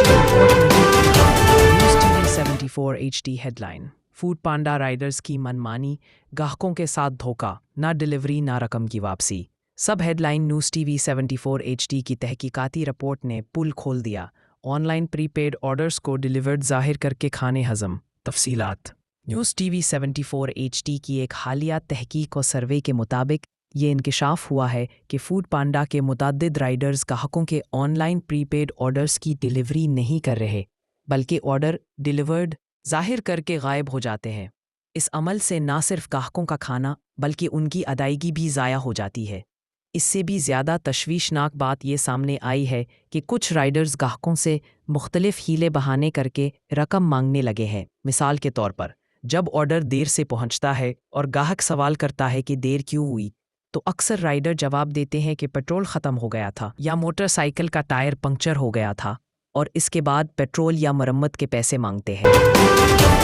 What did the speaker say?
News TV 74 HD headline. Foodpanda riders की मनमानी, ग्राहकों के साथ धोखा, ना डिलीवरी ना रकम की वापसी। सब हेडलाइन। न्यूज़ टीवी 74 HD की तहकीकाती रिपोर्ट ने पुल खोल दिया। ऑनलाइन प्रीपेड ऑर्डर्स को डिलीवर्ड जाहिर करके खाने हजम। तफसीलात। न्यूज़ टीवी 74 HD की एक हालिया तहकीक और सर्वे के मुताबिक ये इंकशाफ हुआ है कि फूड पांडा के मुतअद्दिद राइडर्स ग्राहकों के ऑनलाइन प्रीपेड ऑर्डर्स की डिलीवरी नहीं कर रहे, बल्कि ऑर्डर डिलीवर्ड जाहिर करके गायब हो जाते हैं। इस अमल से ना सिर्फ ग्राहकों का खाना बल्कि उनकी अदायगी भी ज़ाया हो जाती है। इससे भी ज़्यादा तशवीशनाक बात ये सामने आई है कि कुछ राइडर्स ग्राहकों से मुख्तलिफ हीले बहाने करके रकम मांगने लगे हैं। मिसाल के तौर पर, जब ऑर्डर देर से पहुंचता है और ग्राहक सवाल करता है कि देर क्यों हुई, तो अक्सर राइडर जवाब देते हैं कि पेट्रोल ख़त्म हो गया था या मोटरसाइकिल का टायर पंक्चर हो गया था, और इसके बाद पेट्रोल या मरम्मत के पैसे मांगते हैं।